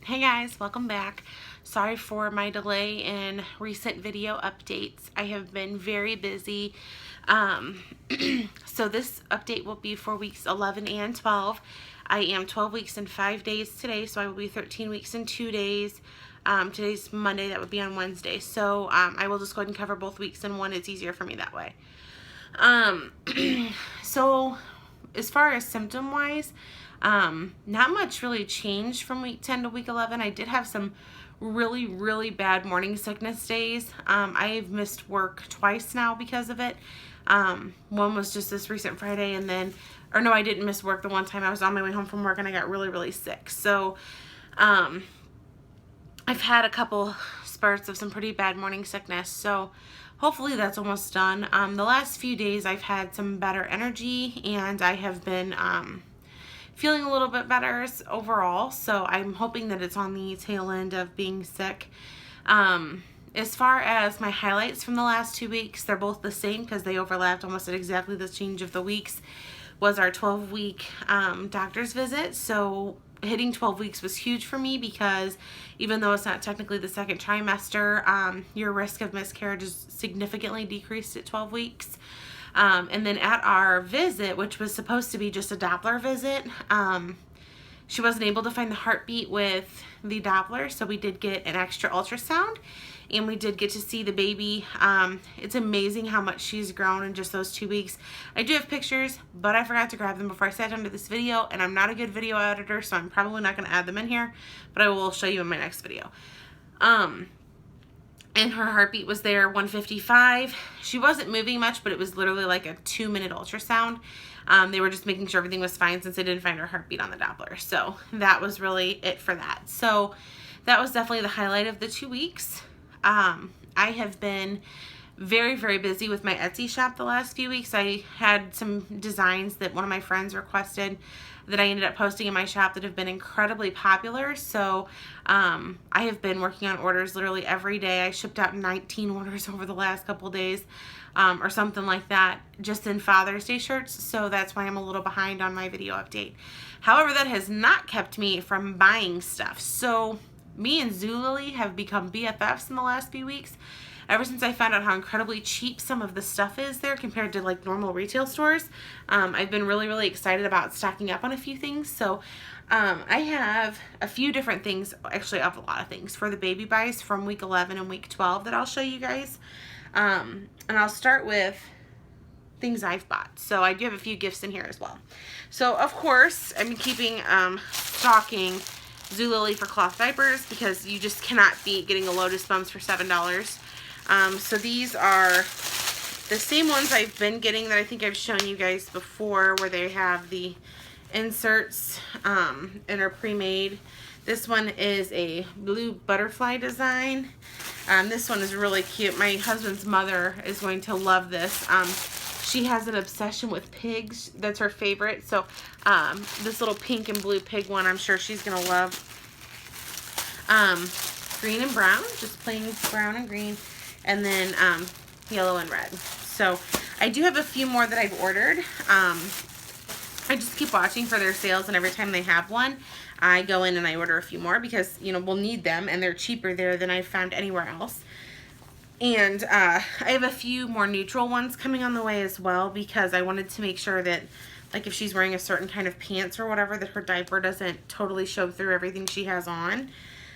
Hey guys, welcome back. Sorry for my delay in recent video updates. I have been very busy. So this update will be for weeks 11 and 12. I am 12 weeks and 5 days today, so I will be 13 weeks and 2 days. Today's Monday, that would be on Wednesday. So I will just go ahead and cover both weeks in one. It's easier for me that way. So as far as symptom wise, not much really changed from week 10 to week 11. I did have some really bad morning sickness days. I've missed work twice now because of it. One was just this recent Friday, and then, or no, I didn't miss work the one time I was on my way home from work and I got really sick. So I've had a couple spurts of some pretty bad morning sickness, so hopefully that's almost done. The last few days I've had some better energy, and I have been feeling a little bit better overall, so I'm hoping that it's on the tail end of being sick. As far as my highlights from the last 2 weeks, they're both the same because they overlapped almost at exactly the change of the weeks, was our 12-week doctor's visit. So hitting 12 weeks was huge for me because even though it's not technically the second trimester, your risk of miscarriage is significantly decreased at 12 weeks. And then at our visit, which was supposed to be just a Doppler visit, she wasn't able to find the heartbeat with the Doppler, so we did get an extra ultrasound, and we did get to see the baby. It's amazing how much she's grown in just those 2 weeks. I do have pictures, but I forgot to grab them before I sat down to this video, and I'm not a good video editor, so I'm probably not going to add them in here, but I will show you in my next video. And her heartbeat was there, 155. She wasn't moving much, but it was literally like a 2-minute ultrasound. They were just making sure everything was fine since they didn't find her heartbeat on the Doppler. So that was really it for that. So that was definitely the highlight of the 2 weeks. I have been very busy with my Etsy shop the last few weeks. I had some designs that one of my friends requested that I ended up posting in my shop that have been incredibly popular. So I have been working on orders literally every day. I shipped out 19 orders over the last couple days, or something like that, just in Father's Day shirts. So that's why I'm a little behind on my video update. However, that has not kept me from buying stuff. So me and Zulily have become BFFs in the last few weeks. Ever since I found out how incredibly cheap some of the stuff is there compared to like normal retail stores, I've been really excited about stocking up on a few things. So I have a few different things, actually I have a lot of things for the baby buys from week 11 and week 12 that I'll show you guys. And I'll start with things I've bought. So I do have a few gifts in here as well. So of course I'm keeping stocking Zulily for cloth diapers because you just cannot beat getting a Lotus Bums for $7. So these are the same ones I've been getting that I think I've shown you guys before, where they have the inserts and are pre-made. This one is a blue butterfly design. This one is really cute. My husband's mother is going to love this. She has an obsession with pigs. That's her favorite. So this little pink and blue pig one, I'm sure she's going to love. Green and brown, just plain brown and green. And then yellow and red. So I do have a few more that I've ordered. I just keep watching for their sales, and every time they have one, I go in and I order a few more because, you know, we'll need them, and they're cheaper there than I've found anywhere else. And I have a few more neutral ones coming on the way as well, because I wanted to make sure that, like, if she's wearing a certain kind of pants or whatever, that her diaper doesn't totally show through everything she has on.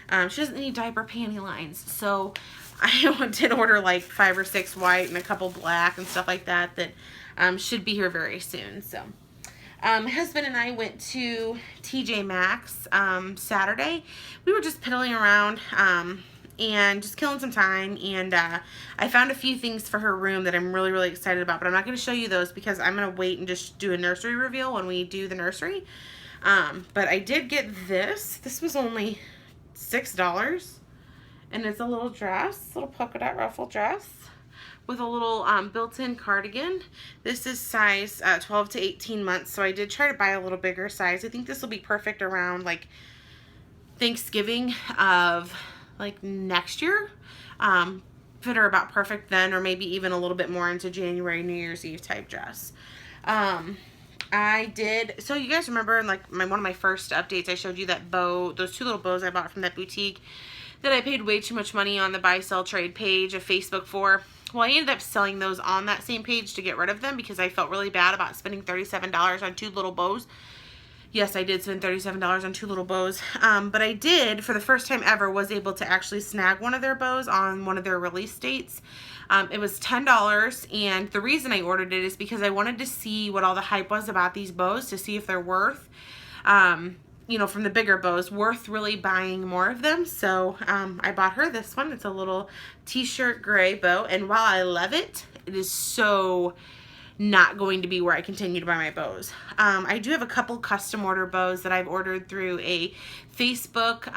She doesn't need diaper panty lines, so I did order like 5 or 6 white and a couple black and stuff like that should be here very soon. So my husband and I went to TJ Maxx Saturday. We were just piddling around and just killing some time, and I found a few things for her room that I'm really excited about, but I'm not going to show you those because I'm going to wait and just do a nursery reveal when we do the nursery. But I did get this. This was only $6. And it's a little dress, little polka dot ruffle dress with a little built-in cardigan. This is size 12 to 18 months, so I did try to buy a little bigger size. I think this will be perfect around like Thanksgiving of like next year. Fit her about perfect then, or maybe even a little bit more into January, New Year's Eve type dress. I did, so you guys remember in like one of my first updates, I showed you that bow, those 2 little bows I bought from that boutique that I paid way too much money on the buy sell trade page of Facebook for. Well, I ended up selling those on that same page to get rid of them because I felt really bad about spending $37 on 2 little bows. Yes, I did spend $37 on 2 little bows, but I did, for the first time ever, was able to actually snag one of their bows on one of their release dates. It was $10, and the reason I ordered it is because I wanted to see what all the hype was about these bows, to see if they're worth, you know, from the bigger bows, worth really buying more of them. So I bought her this one. It's a little t-shirt gray bow, and while I love it, it is so not going to be where I continue to buy my bows. I do have a couple custom order bows that I've ordered through a Facebook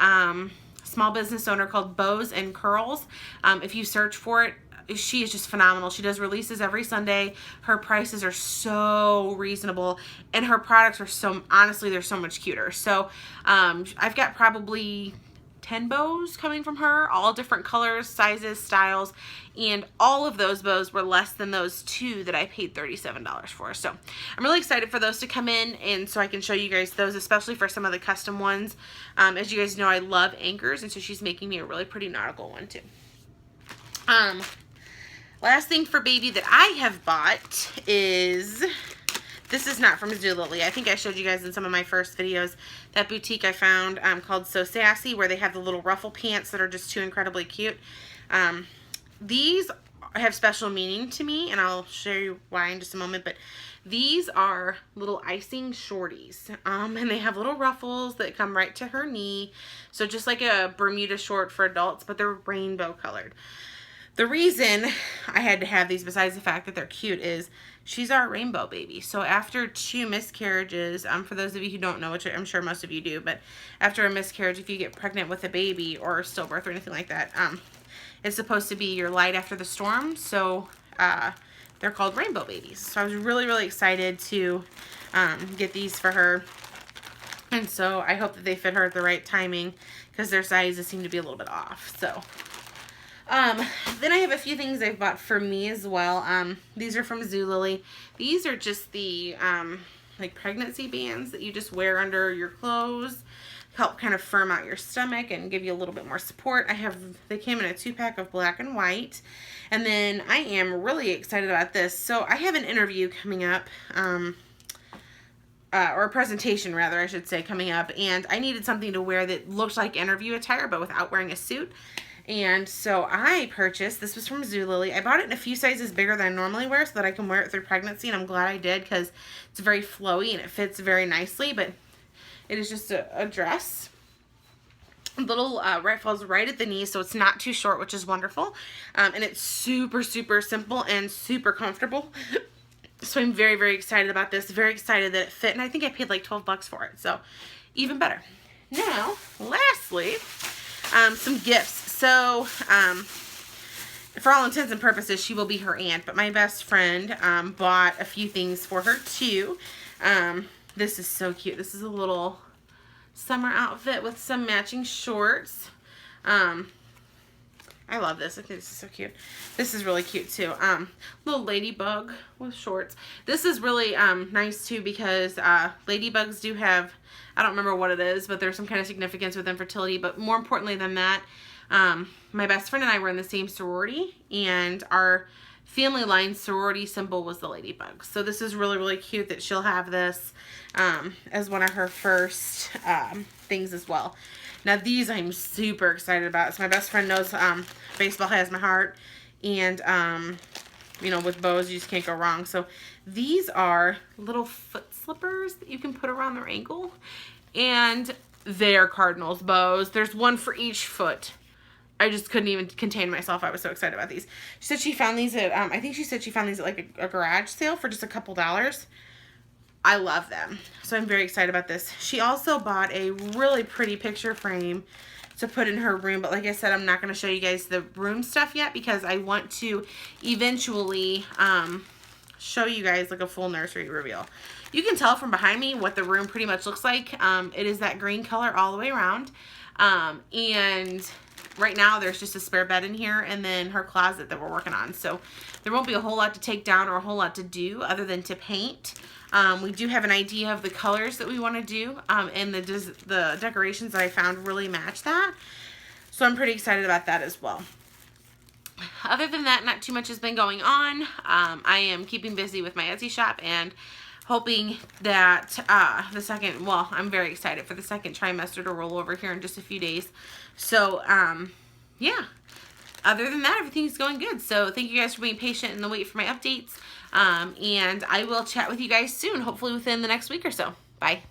small business owner called Bows and Curls. If you search for it, she is just phenomenal. She does releases every Sunday. Her prices are so reasonable, and her products are so, honestly, they're so much cuter. So I've got probably 10 bows coming from her, all different colors, sizes, styles, and all of those bows were less than those 2 that I paid $37 for. So I'm really excited for those to come in, and so I can show you guys those, especially for some of the custom ones. As you guys know, I love anchors, and so she's making me a really pretty nautical one too. Last thing for baby that I have bought is, this is not from Zulily. I think I showed you guys in some of my first videos that boutique I found called So Sassy, where they have the little ruffle pants that are just too incredibly cute. These have special meaning to me, and I'll show you why in just a moment, but these are little icing shorties, and they have little ruffles that come right to her knee, so just like a Bermuda short for adults, but they're rainbow colored. The reason I had to have these, besides the fact that they're cute, is she's our rainbow baby. So after 2 miscarriages, for those of you who don't know, which I'm sure most of you do, but after a miscarriage, if you get pregnant with a baby or stillbirth or anything like that, it's supposed to be your light after the storm. So they're called rainbow babies. So I was really, really excited to get these for her. And so I hope that they fit her at the right timing, because their sizes seem to be a little bit off. So then I have a few things I've bought for me as well. These are from Zulily. These are just the like pregnancy bands that you just wear under your clothes, help kind of firm out your stomach and give you a little bit more support. They came in a 2-pack of black and white. And then I am really excited about this. So I have an interview coming up, or a presentation rather, I should say, coming up, and I needed something to wear that looked like interview attire but without wearing a suit. And so I purchased, this was from Zulily. I bought it in a few sizes bigger than I normally wear so that I can wear it through pregnancy, and I'm glad I did because it's very flowy and it fits very nicely, but it is just a dress. Little right, falls right at the knee, so it's not too short, which is wonderful. And it's super, super simple and super comfortable. So I'm very, very excited about this. Very excited that it fit, and I think I paid like 12 bucks for it, so even better. Now, lastly, some gifts. So, for all intents and purposes, she will be her aunt, but my best friend bought a few things for her too. This is so cute. This is a little summer outfit with some matching shorts. I love this. I think this is so cute. This is really cute too. Little ladybug with shorts. This is really nice too, because ladybugs do have, I don't remember what it is, but there's some kind of significance with infertility. But more importantly than that, my best friend and I were in the same sorority, and our family line sorority symbol was the ladybug. So this is really, really cute that she'll have this as one of her first things as well. Now these I'm super excited about. So my best friend knows baseball has my heart, and you know, with bows you just can't go wrong. So these are little foot slippers that you can put around their ankle, and they're Cardinals bows. There's one for each foot. I just couldn't even contain myself. I was so excited about these. She said she found these at, I think she said she found these at like a garage sale for just a couple dollars. I love them. So I'm very excited about this. She also bought a really pretty picture frame to put in her room. But like I said, I'm not going to show you guys the room stuff yet, because I want to eventually show you guys like a full nursery reveal. You can tell from behind me what the room pretty much looks like. It is that green color all the way around. And right now there's just a spare bed in here and then her closet that we're working on. So there won't be a whole lot to take down or a whole lot to do other than to paint. We do have an idea of the colors that we want to do, and the decorations that I found really match that. So I'm pretty excited about that as well. Other than that, not too much has been going on. I am keeping busy with my Etsy shop and hoping that I'm very excited for the second trimester to roll over here in just a few days. So, yeah. Other than that, everything's going good. So thank you guys for being patient in the wait for my updates. And I will chat with you guys soon, hopefully within the next week or so. Bye.